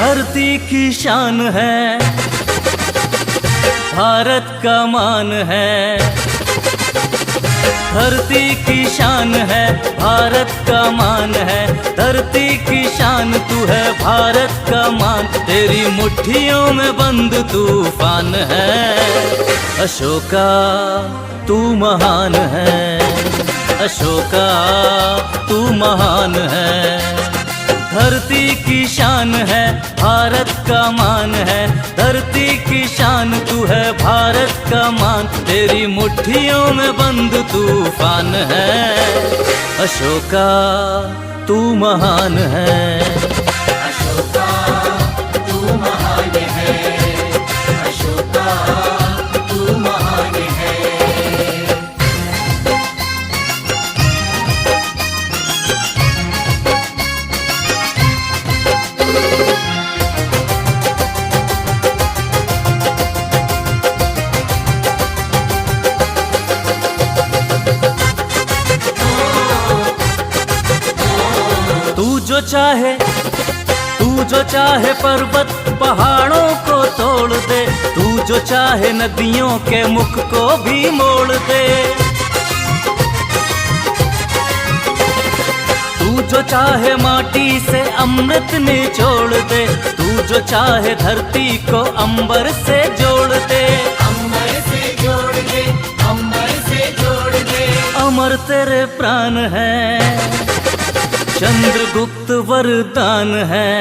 धरती की शान है, भारत का मान है। धरती की शान है, भारत का मान है। धरती की शान तू है, भारत का मान। तेरी मुट्ठियों में बंद तूफान है। अशोका तू महान है, अशोका तू महान है। धरती की शान है, भारत का मान है। धरती की शान तू है, भारत का मान। तेरी मुट्ठियों में बंद तूफान है। अशोका तू महान है, अशोका तू महान है, अशोका तू महान है। तू जो चाहे पर्वत पहाड़ों को तोड़ दे। तू जो चाहे नदियों के मुख को भी मोड़ दे। तू जो चाहे माटी से अमृत निचोड़ दे। तू जो चाहे धरती को अंबर से जोड़ दे। अंबर से जोड़ दे, अंबर से जोड़ दे। अमर तेरे प्राण है, चंद्रगुप्त वरदान है।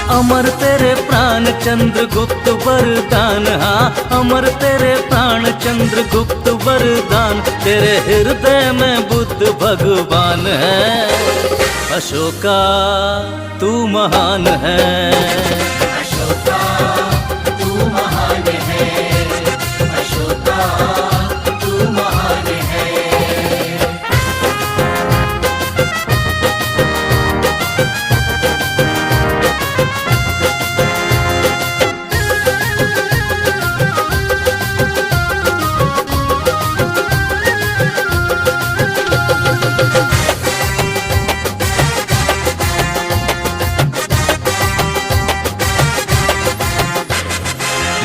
अमर तेरे प्राण चंद्रगुप्त वरदान। हाँ, अमर तेरे प्राण चंद्रगुप्त वरदान। तेरे हृदय में बुद्ध भगवान है। अशोका तू महान है, अशोका तू महान है, अशोका तू महान है।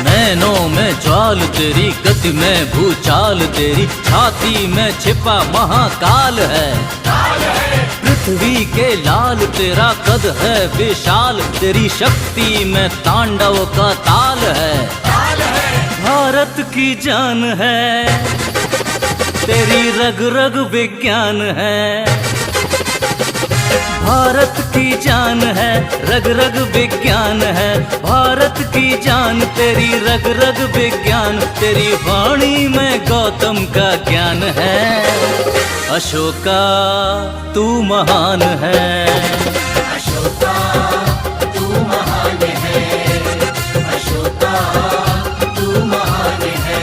नैनों में ज्वाल तेरी, गति में भूचाल तेरी। छाती में छिपा महाकाल है, पृथ्वी के लाल तेरा कद है विशाल। तेरी शक्ति में तांडव का ताल है। भारत की जान है, तेरी रग रग विज्ञान है। भारत की जान है, रग रग विज्ञान है। भारत की जान तेरी रग रग विज्ञान। तेरी वाणी में गौतम का ज्ञान है। अशोका तू महान है, अशोका तू महान है, अशोका तू महान है।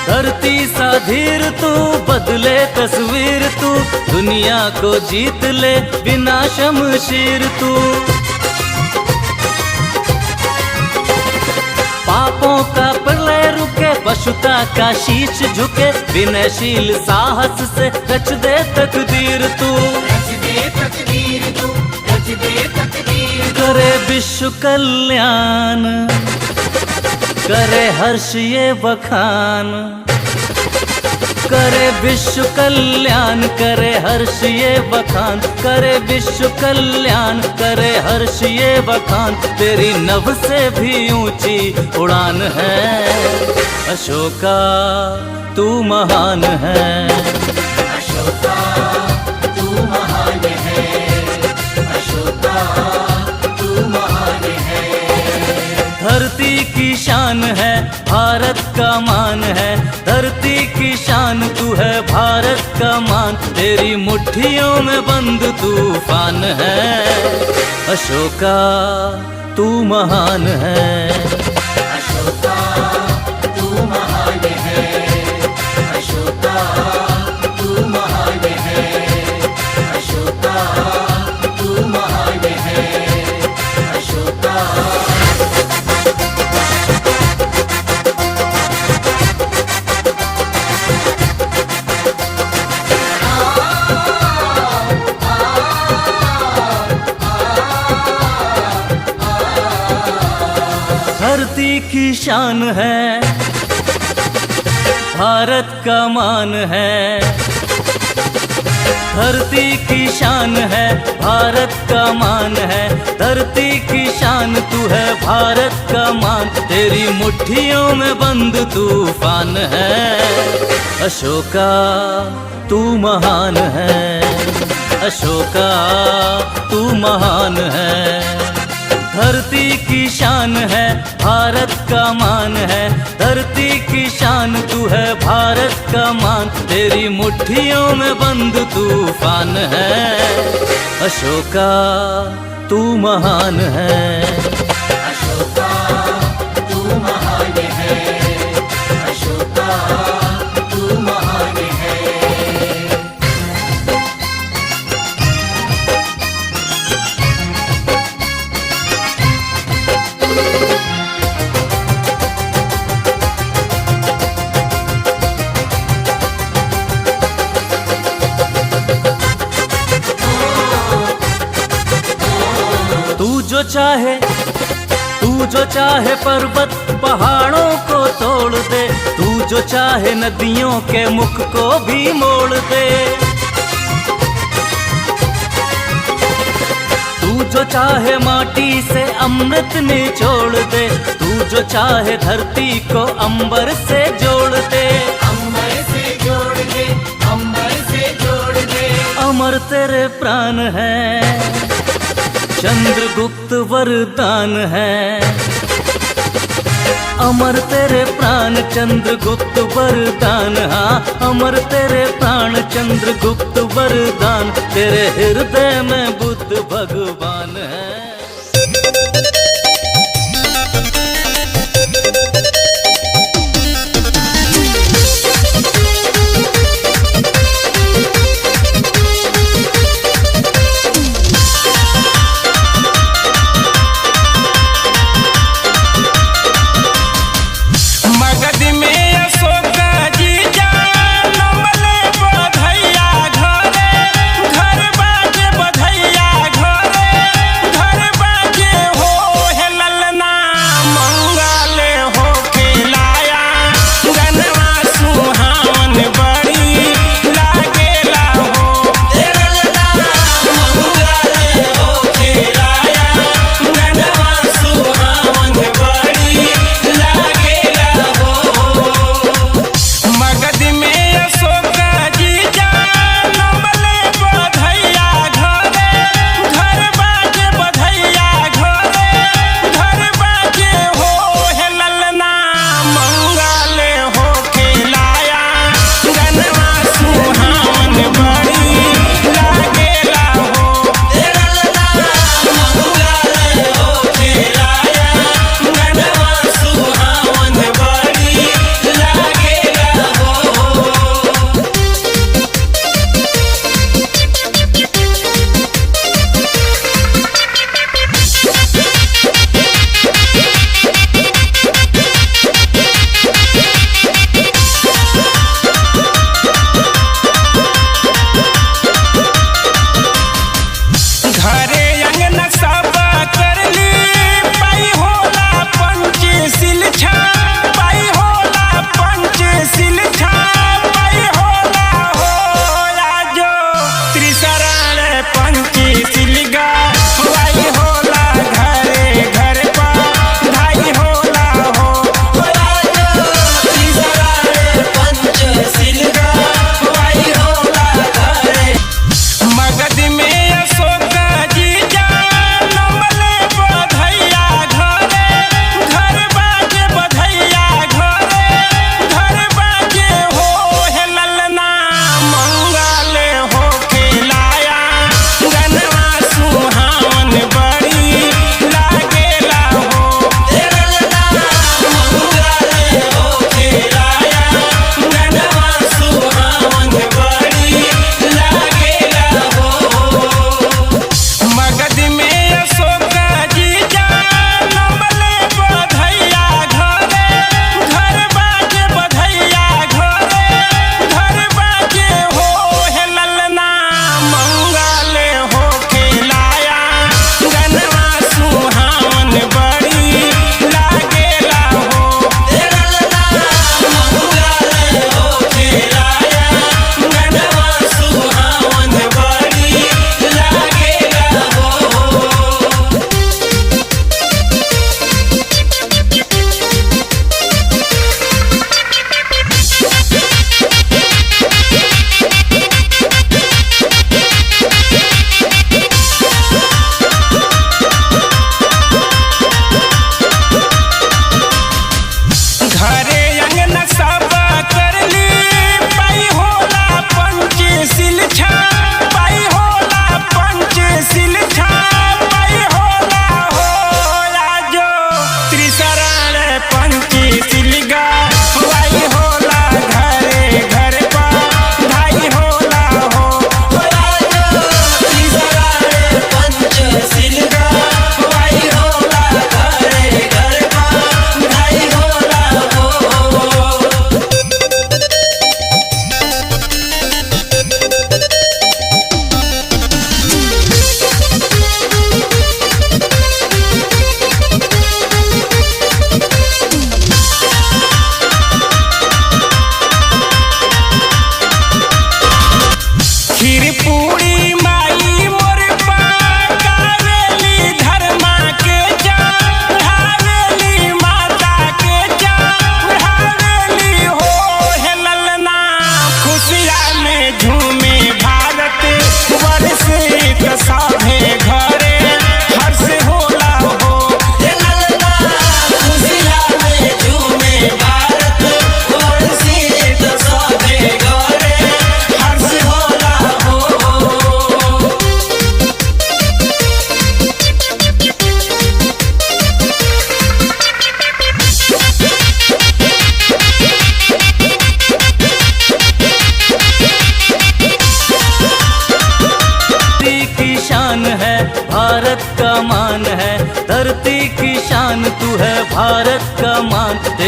धरती सा धीर तू, बदले तस्वीर तू। दुनिया को जीत ले बिना शमशीर तू। पापों का प्रलय रुके, पशुता का शीश झुके। विनयशील साहस से रच दे तकदीर तू। रच दे तकदीर तू, रच दे तकदीर। करे विश्व कल्याण, करे हर्ष ये बखान। करे विश्व कल्याण, करे हर्ष ये बखान। करे विश्व कल्याण, करे हर्ष ये बखान। तेरी नभ से भी ऊंची उड़ान है। अशोका तू महान है, अशोका तू महान है, अशोका तू महान है। धरती की शान है, भारत का मान है। धरती की शान तू है, भारत का मान। तेरी मुट्ठियों में बंद तूफान है। अशोका तू महान है, अशोका तू महान है, अशोका की शान है, भारत का मान है। धरती की शान है, भारत का मान है। धरती की शान तू है, भारत का मान। तेरी मुट्ठियों में बंद तूफान है। अशोका तू महान है, अशोका तू महान है। धरती की शान है, भारत का मान है। धरती की शान तू है, भारत का मान। तेरी मुट्ठियों में बंद तूफान है। अशोका तू महान है, अशोका तू महान है, अशोका तू महान है। तू जो चाहे पर्वत पहाड़ों को तोड़ दे। तू जो चाहे नदियों के मुख को भी मोड़ दे। तू जो चाहे माटी से अमृत निचोड़ दे। तू जो चाहे धरती को अंबर से जोड़ दे। अंबर से जोड़ दे, अंबर से जोड़ दे। अमर तेरे प्राण है, चंद्रगुप्त वरदान है। अमर तेरे प्राण चंद्रगुप्त वरदान। हाँ, अमर तेरे प्राण चंद्रगुप्त वरदान। तेरे हृदय में बुद्ध भगवान है। घर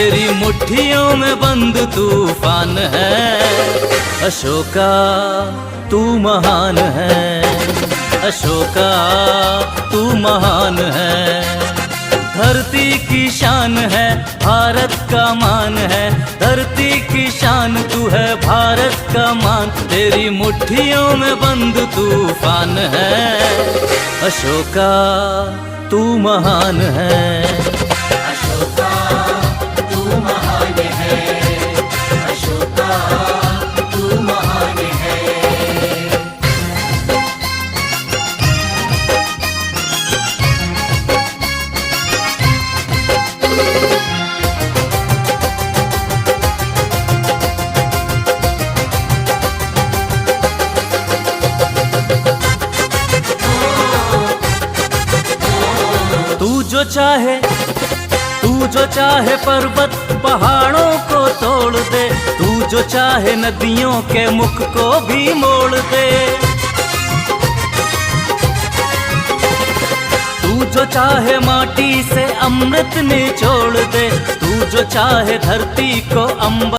तेरी मुट्ठियों में बंद तूफान है। अशोका तू महान है, अशोका तू महान है। धरती की शान है, भारत का मान है, धरती की शान तू है, भारत का मान। तेरी मुट्ठियों में बंद तूफान है। अशोका तू महान है। अशोका तू महान है, अशोका तू महान है। तू जो चाहे पर्वत पहाड़ों को तोड़ दे, तू जो चाहे नदियों के मुख को भी मोड़ दे। तू जो चाहे माटी से अमृत निचोड़ दे, तू जो चाहे धरती को अंबर